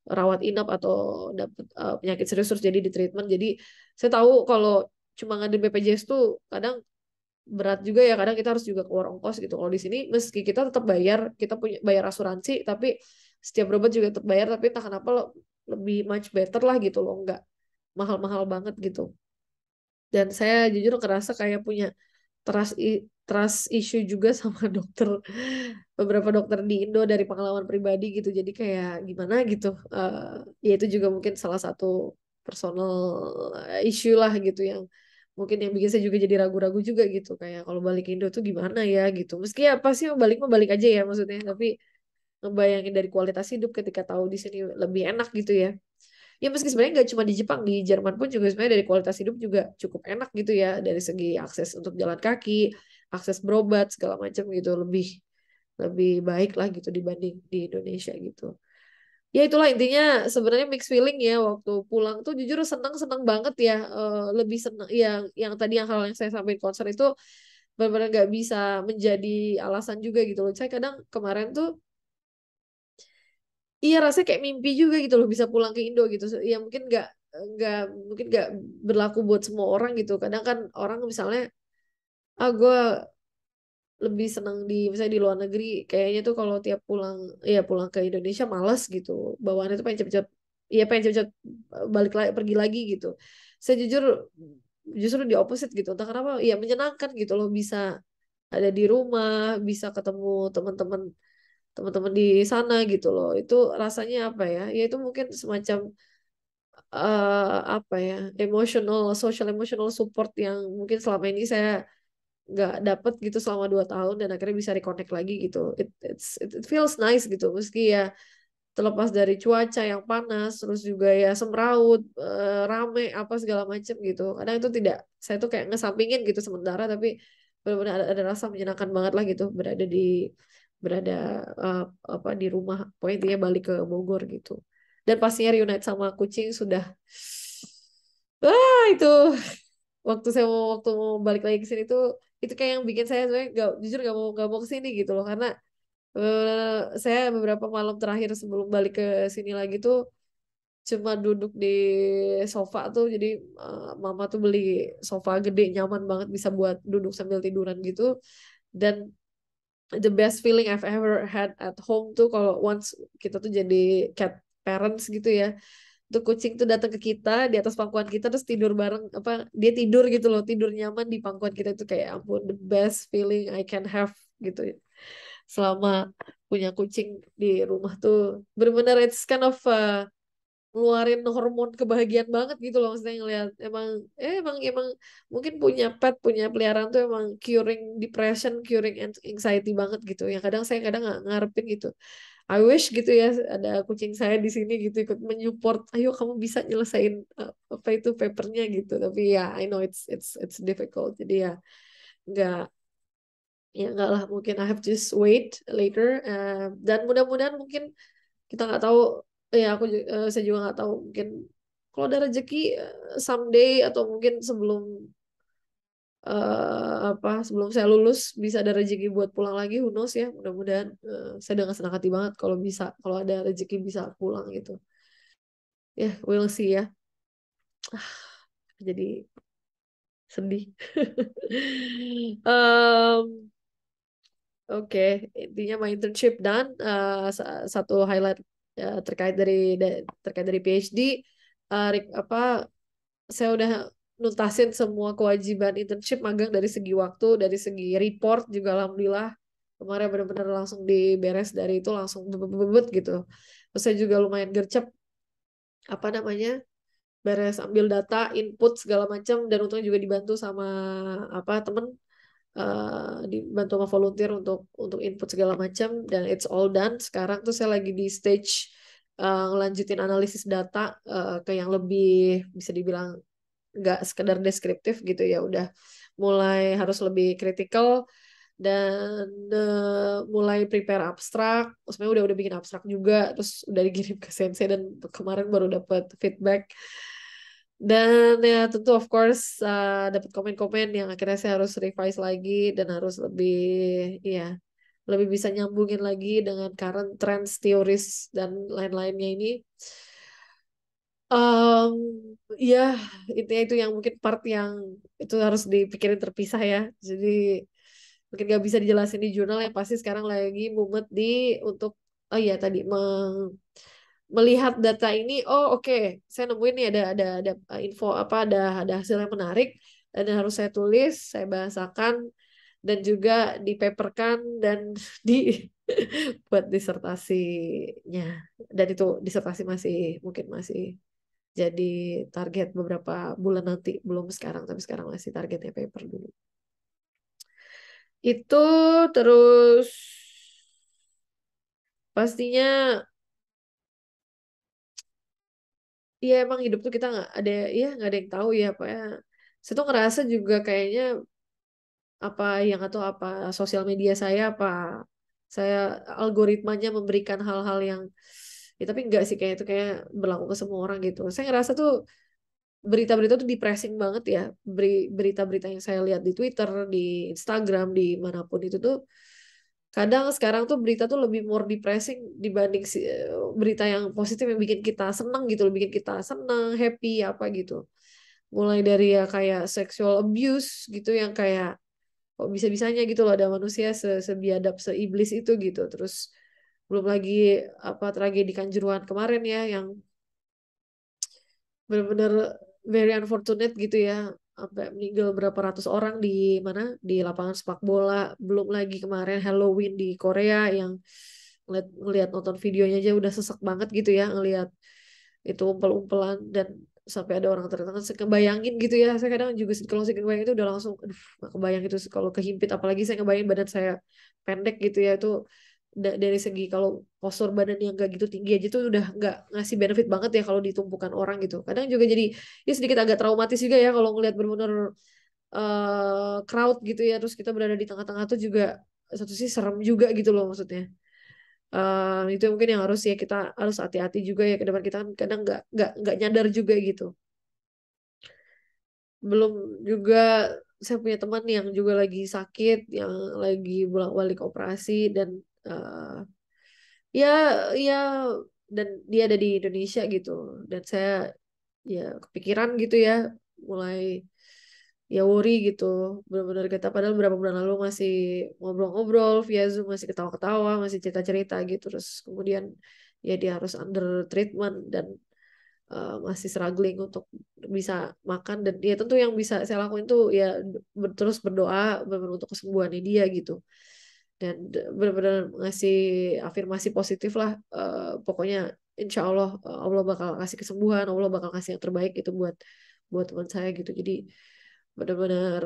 rawat inap atau dapet penyakit serius terus jadi di treatment. Jadi saya tahu kalau cuma ngambil BPJS tuh kadang berat juga ya, kadang kita harus juga keluar ongkos gitu. Kalau di sini meski kita tetap bayar, kita punya bayar asuransi, tapi setiap berobat juga tetap bayar, tapi entah kenapa lebih much better lah gitu loh, nggak mahal-mahal banget gitu. Dan saya jujur ngerasa kayak punya trust issue juga sama dokter, beberapa dokter di Indo dari pengalaman pribadi gitu. Jadi kayak gimana gitu, ya itu juga mungkin salah satu personal issue lah gitu, yang mungkin yang bikin saya juga jadi ragu-ragu juga gitu, kayak kalau balik ke Indo tuh gimana ya gitu, meski ya pasti mau balik aja ya maksudnya, tapi ngebayangin dari kualitas hidup ketika tahu di sini lebih enak gitu ya. Ya meski sebenarnya nggak cuma di Jepang, di Jerman pun juga sebenarnya dari kualitas hidup juga cukup enak gitu ya, dari segi akses untuk jalan kaki, akses berobat segala macam gitu, lebih lebih baik lah gitu dibanding di Indonesia gitu. Ya itulah intinya, sebenarnya mixed feeling ya waktu pulang tuh, jujur seneng seneng banget ya. Lebih seneng yang tadi yang hal yang saya sampaikan konser itu benar-benar nggak bisa menjadi alasan juga gitu loh. Saya kadang kemarin tuh iya rasanya kayak mimpi juga gitu loh bisa pulang ke Indo gitu. Ya nggak mungkin nggak berlaku buat semua orang gitu. Kadang kan orang misalnya gue lebih senang di misalnya di luar negeri, kayaknya tuh kalau tiap pulang ya pulang ke Indonesia malas gitu, bawaannya tuh pengen cepet-cepet, ya pengen cepet-cepet balik lagi pergi lagi gitu. Saya jujur justru di opposite gitu, entah kenapa ya menyenangkan gitu loh, bisa ada di rumah, bisa ketemu teman-teman teman-teman di sana gitu loh, itu rasanya apa ya, ya itu mungkin semacam apa ya, emotional social emotional support yang mungkin selama ini saya nggak dapet gitu selama 2 tahun, dan akhirnya bisa reconnect lagi gitu. It feels nice gitu, meski ya terlepas dari cuaca yang panas, terus juga ya semraut, rame apa segala macem gitu, kadang itu tidak, saya tuh kayak ngesampingin gitu sementara, tapi benar-benar ada rasa menyenangkan banget lah gitu berada eh, apa di rumah, pokoknya intinya balik ke Bogor gitu, dan pastinya reunite sama kucing sudah itu waktu mau balik lagi ke sini tuh itu kayak yang bikin saya sebenarnya jujur nggak mau ke sini gitu loh karena saya beberapa malam terakhir sebelum balik ke sini lagi tuh cuma duduk di sofa tuh jadi mama tuh beli sofa gede nyaman banget bisa buat duduk sambil tiduran gitu dan the best feeling I've ever had at home tuh kalau once kita tuh jadi cat parents gitu ya tuh kucing tuh datang ke kita di atas pangkuan kita terus tidur bareng apa dia tidur gitu loh tidur nyaman di pangkuan kita itu kayak ampun the best feeling I can have gitu ya selama punya kucing di rumah tuh bener-bener it's kind of ngeluarin hormon kebahagiaan banget gitu loh maksudnya ngeliat emang mungkin punya pet punya peliharaan tuh emang curing depression curing anxiety banget gitu yang kadang saya kadang nggak ngarepin gitu I wish gitu ya ada kucing saya di sini gitu ikut menyupport ayo kamu bisa nyelesain apa itu papernya gitu tapi ya I know it's difficult jadi ya nggak nggak lah mungkin I have to just wait later dan mudah-mudahan mungkin kita nggak tahu ya saya juga nggak tahu mungkin kalau ada rezeki someday atau mungkin sebelum saya lulus bisa ada rezeki buat pulang lagi who knows ya mudah-mudahan saya dengan senang hati banget kalau bisa kalau ada rezeki bisa pulang gitu ya we'll see ya jadi sedih. um, Oke, intinya my internship dan satu highlight terkait dari PhD, apa saya udah nuntasin semua kewajiban internship magang dari segi waktu, dari segi report juga alhamdulillah kemarin benar-benar langsung diberes dari itu langsung bebet gitu. Terus saya juga lumayan gercep apa namanya beres ambil data, input segala macam dan untungnya juga dibantu sama apa temen dibantu sama volunteer untuk input segala macam dan it's all done. Sekarang tuh saya lagi di stage ngelanjutin analisis data ke yang lebih bisa dibilang nggak sekedar deskriptif gitu ya udah mulai harus lebih kritikal dan mulai prepare abstrak. Sebenarnya udah bikin abstrak juga terus udah dikirim ke sensei dan kemarin baru dapat feedback dan ya tentu of course dapat komen-komen yang akhirnya saya harus revise lagi dan harus lebih ya lebih bisa nyambungin lagi dengan current trends teoris dan lain-lainnya ini. Um, ya intinya itu yang mungkin part yang itu harus dipikirin terpisah ya. Jadi mungkin gak bisa dijelasin di jurnal yang pasti sekarang lagi mumet di untuk oh iya tadi melihat data ini oh oke saya nemuin nih ada info apa ada hasil yang menarik dan yang harus saya tulis saya bahasakan dan juga dipaperkan dan di buat disertasinya dan itu disertasi mungkin masih jadi target beberapa bulan nanti belum sekarang tapi sekarang masih targetnya paper dulu itu terus pastinya ya emang hidup tuh kita nggak ada yang tahu ya apa ya saya tuh ngerasa juga kayaknya apa yang atau apa sosial media saya apa saya algoritmanya memberikan hal-hal yang ya tapi enggak sih kayak itu kayak berlaku ke semua orang gitu saya ngerasa tuh berita-berita tuh depressing banget ya berita-berita yang saya lihat di Twitter di Instagram di manapun itu tuh kadang sekarang tuh berita tuh lebih more depressing dibanding berita yang positif yang bikin kita seneng gitu bikin kita seneng happy apa gitu mulai dari ya kayak sexual abuse gitu yang kayak kok bisa-bisanya gitu loh ada manusia sebiadab seiblis itu gitu terus belum lagi apa tragedi Kanjuruhan kemarin ya yang benar-benar very unfortunate gitu ya sampai meninggal berapa ratus orang di mana di lapangan sepak bola belum lagi kemarin Halloween di Korea yang ngeliat nonton videonya aja udah sesek banget gitu ya ngelihat itu umpel-umpelan dan sampai ada orang tertangkap saya kebayangin gitu ya saya kadang juga kalau saya kebayang itu udah langsung aduh gak kebayang itu kalau kehimpit apalagi saya kebayang badan saya pendek gitu ya itu dari segi kalau postur badan yang gak gitu tinggi aja tuh udah nggak ngasih benefit banget ya kalau ditumpukan orang gitu kadang juga jadi ya sedikit agak traumatis juga ya kalau ngelihat benar-benar crowd gitu ya terus kita berada di tengah-tengah tuh juga satu sih serem juga gitu loh maksudnya. Itu mungkin yang harus ya kita harus hati-hati juga ya ke depan kita kan kadang nggak nyadar juga gitu belum juga saya punya teman yang juga lagi sakit, yang lagi bolak-balik operasi dan ya ya dan dia ada di Indonesia gitu dan saya ya kepikiran gitu ya mulai ya worry gitu benar-benar kita padahal beberapa bulan lalu masih ngobrol-ngobrol via Zoom masih ketawa-ketawa masih cerita-cerita gitu terus kemudian ya dia harus under treatment dan masih struggling untuk bisa makan dan ya tentu yang bisa saya lakuin tuh ya terus berdoa benar-benar untuk kesembuhannya dia gitu dan benar-benar ngasih afirmasi positif lah. Pokoknya insya Allah Allah bakal kasih kesembuhan Allah bakal kasih yang terbaik itu buat buat teman saya gitu jadi benar-benar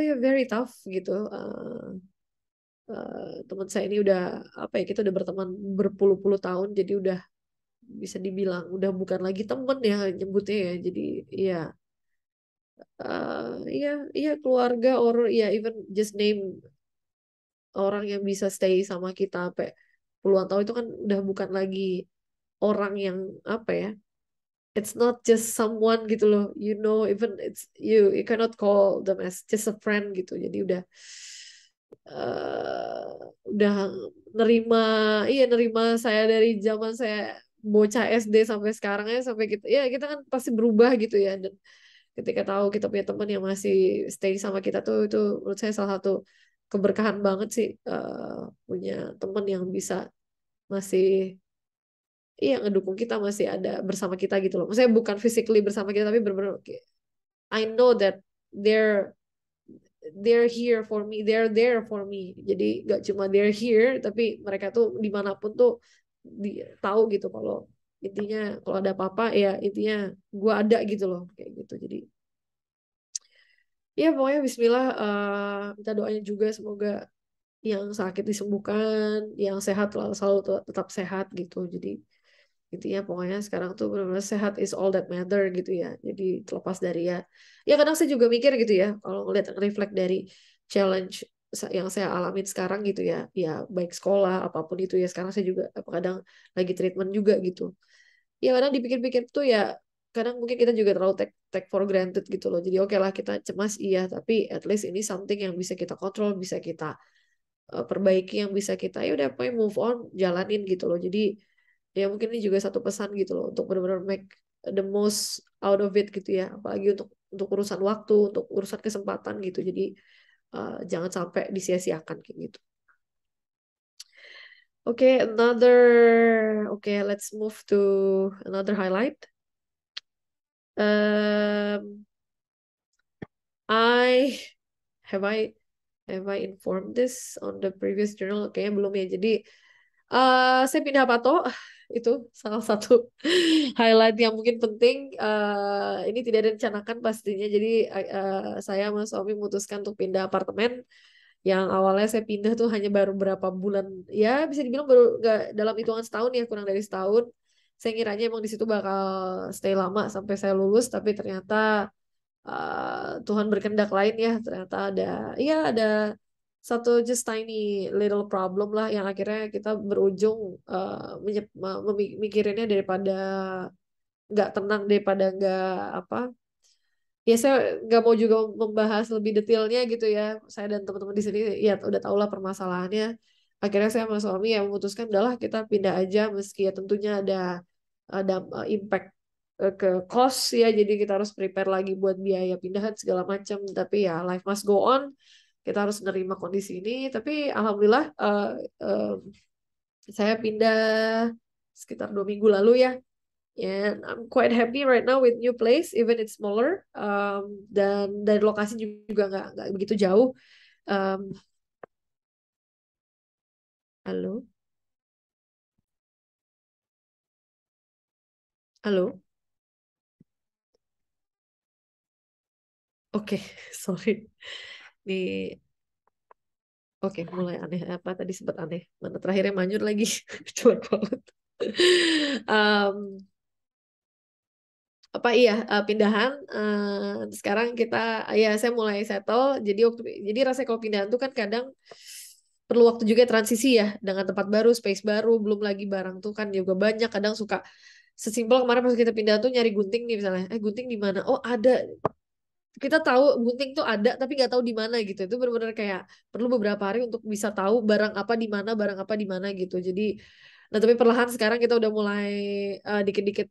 ya very tough gitu. Teman saya ini udah apa ya kita udah berteman berpuluh-puluh tahun jadi udah bisa dibilang udah bukan lagi temen ya nyebutnya ya jadi ya ya ya keluarga or ya even just name orang yang bisa stay sama kita sampai puluhan tahun itu kan udah bukan lagi orang yang apa ya it's not just someone gitu loh you know even it's you cannot call them as just a friend gitu jadi eh, udah nerima iya nerima saya dari zaman saya bocah SD sampai sekarang ya sampai kita ya kita kan pasti berubah gitu ya dan ketika tahu kita punya teman yang masih stay sama kita tuh itu menurut saya salah satu keberkahan banget sih punya teman yang bisa masih iya ngedukung kita masih ada bersama kita gitu loh. Maksudnya bukan physically bersama kita tapi benar-benar I know that they're they're here for me, they're there for me. Jadi gak cuma they're here tapi mereka tuh dimanapun tuh tahu gitu kalau intinya kalau ada apa-apa ya intinya gue ada gitu loh kayak gitu. Jadi ya pokoknya Bismillah minta doanya juga semoga yang sakit disembuhkan, yang sehat selalu tetap sehat gitu. Jadi intinya pokoknya sekarang tuh benar-benar sehat is all that matter gitu ya. Jadi terlepas dari ya, ya kadang saya juga mikir gitu ya, kalau ngeliat reflect dari challenge yang saya alamin sekarang gitu ya, ya baik sekolah apapun itu ya sekarang saya juga kadang lagi treatment juga gitu. Ya kadang dipikir-pikir tuh ya kadang mungkin kita juga terlalu take for granted gitu loh. Jadi oke lah kita cemas iya, tapi at least ini something yang bisa kita kontrol, bisa kita perbaiki yang bisa kita ya udah pokoknya move on jalanin gitu loh jadi ya mungkin ini juga satu pesan gitu loh untuk benar-benar make the most out of it gitu ya apalagi untuk urusan waktu untuk urusan kesempatan gitu jadi jangan sampai disia-siakan kayak gitu. Let's move to another highlight. um, I have I have I informed this on the previous journal kayaknya belum ya jadi saya pindah Pato, itu salah satu highlight yang mungkin penting. Ini tidak direncanakan pastinya, jadi saya sama suami memutuskan untuk pindah apartemen. Yang awalnya saya pindah tuh hanya baru berapa bulan, ya bisa dibilang baru nggak dalam hitungan setahun ya, kurang dari setahun. Saya ngiranya emang di situ bakal stay lama sampai saya lulus, tapi ternyata Tuhan berkehendak lain ya ternyata ada satu just tiny little problem lah yang akhirnya kita berujung mikirinnya daripada nggak tenang daripada nggak apa ya saya nggak mau juga membahas lebih detailnya gitu ya saya dan teman-teman di sini ya udah tau lah permasalahannya akhirnya saya sama suami ya memutuskan udahlah kita pindah aja meski ya tentunya ada impact ke cost ya jadi kita harus prepare lagi buat biaya pindahan segala macam tapi ya life must go on kita harus nerima kondisi ini tapi alhamdulillah saya pindah sekitar 2 minggu lalu ya and I'm quite happy right now with new place even it's smaller dan dari lokasi juga nggak begitu jauh. um, Halo, halo, oke. Sorry nih. Oke, mulai aneh. Apa tadi sempat aneh? Mana terakhirnya manyun lagi. Jelek banget. Em, apa iya pindahan sekarang kita ya saya mulai settle jadi rasanya kalau pindahan tuh kan kadang perlu waktu juga transisi ya dengan tempat baru space baru belum lagi barang tuh kan juga banyak kadang suka sesimpel kemarin pas kita pindah tuh nyari gunting nih misalnya gunting di mana oh ada kita tahu gunting tuh ada tapi nggak tahu di mana gitu. Itu benar-benar kayak perlu beberapa hari untuk bisa tahu barang apa di mana, barang apa di mana gitu. Jadi nah tapi perlahan sekarang kita udah mulai dikit-dikit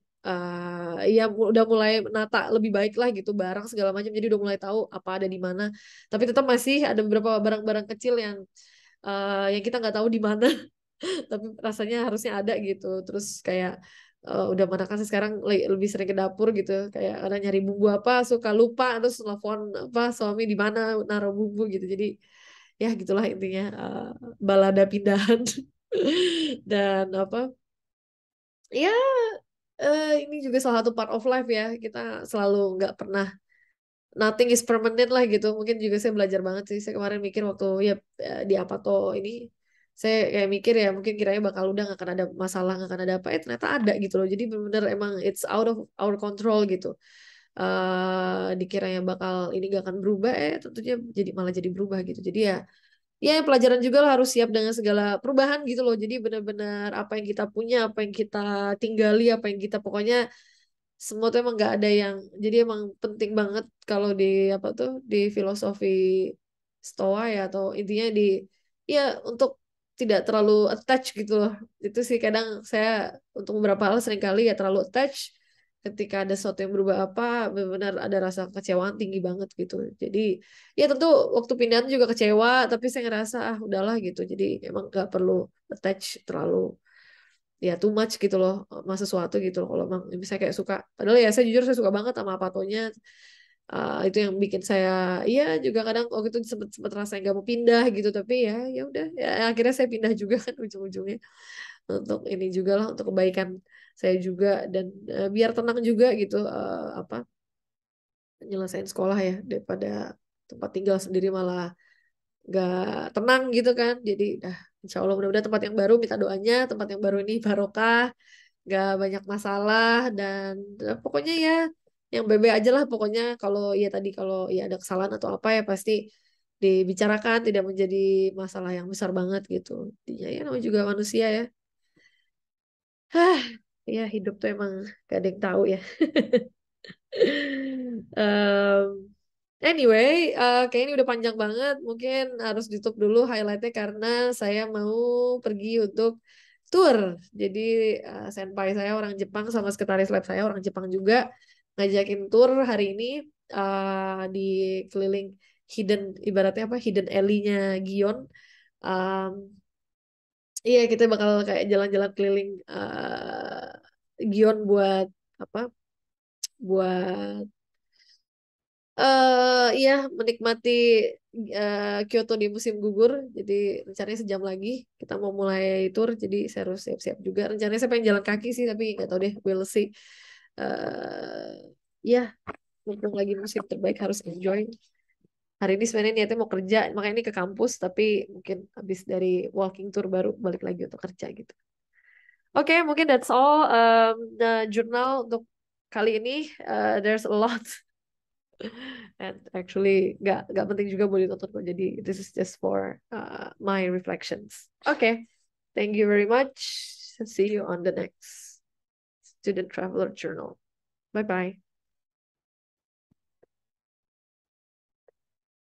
ya udah mulai menata lebih baik lah gitu barang segala macam. Jadi udah mulai tahu apa ada di mana. Tapi tetap masih ada beberapa barang-barang kecil yang kita nggak tahu di mana. Tapi rasanya harusnya ada gitu. Terus kayak udah mana kan sekarang lebih sering ke dapur gitu, kayak ada nyari bumbu apa suka lupa terus telepon apa suami di mana naruh bumbu gitu. Jadi ya gitulah intinya, balada pindahan. Dan apa ya, ini juga salah satu part of life ya, kita selalu nggak pernah, nothing is permanent lah gitu. Mungkin juga saya belajar banget sih. Saya kemarin mikir waktu ya di Apato ini, saya kayak mikir ya mungkin kiranya bakal udah nggak akan ada masalah, nggak akan ada apa. Ternyata ada gitu loh. Jadi benar-benar emang it's out of our control gitu. Dikiranya bakal ini gak akan berubah, tentunya jadi malah jadi berubah gitu. Jadi ya pelajaran juga lah, harus siap dengan segala perubahan gitu loh. Jadi benar-benar apa yang kita punya, apa yang kita tinggali, apa yang kita pokoknya semua tuh emang nggak ada yang, jadi emang penting banget kalau di apa tuh di filosofi Stoa ya, atau intinya ya untuk tidak terlalu attach gitu loh. Itu sih kadang saya untuk beberapa hal seringkali ya terlalu attach, ketika ada sesuatu yang berubah apa benar-benar ada rasa kecewaan tinggi banget gitu. Jadi ya tentu waktu pindahan juga kecewa, tapi saya ngerasa udahlah gitu. Jadi emang nggak perlu attach terlalu ya too much gitu loh sama sesuatu gitu loh. Kalau emang misalnya kayak suka, padahal ya saya jujur saya suka banget sama Apatonya. Itu yang bikin saya iya juga kadang waktu itu sempet sempet rasa nggak mau pindah gitu, tapi ya udah ya akhirnya saya pindah juga kan ujung-ujungnya, untuk ini juga lah, untuk kebaikan saya juga, dan biar tenang juga gitu, apa nyelesain sekolah ya, daripada tempat tinggal sendiri malah gak tenang gitu kan. Jadi insya Allah mudah-mudahan tempat yang baru, minta doanya tempat yang baru ini barokah, gak banyak masalah, dan pokoknya ya yang bebe aja lah pokoknya. Kalau ya tadi kalau ya ada kesalahan atau apa ya pasti dibicarakan, tidak menjadi masalah yang besar banget gitu. Intinya ya namanya juga manusia ya. Hah, ya hidup tuh emang gak ada yang tahu ya. Em, Anyway, kayaknya ini udah panjang banget. Mungkin harus ditutup dulu highlightnya karena saya mau pergi untuk tour. Jadi senpai saya orang Jepang sama sekretaris lab saya orang Jepang juga ngajakin tour hari ini, di keliling hidden, ibaratnya apa, hidden alley-nya Gion. Um, iya kita bakal kayak jalan-jalan keliling Gion buat apa? Buat iya menikmati Kyoto di musim gugur. Jadi rencananya sejam lagi kita mau mulai tour. Jadi saya harus siap-siap juga. Rencananya saya pengen jalan kaki sih, tapi nggak tahu deh, we'll see. Ya, mumpung lagi musim terbaik harus enjoy. Hari ini sebenarnya niatnya mau kerja, makanya ini ke kampus. Tapi mungkin habis dari walking tour baru balik lagi untuk kerja gitu. Oke, mungkin that's all, the jurnal untuk kali ini. There's a lot. And actually nggak penting juga buat ditonton kok. Jadi this is just for my reflections. Okay, thank you very much. See you on the next Student Traveler Journal. Bye bye.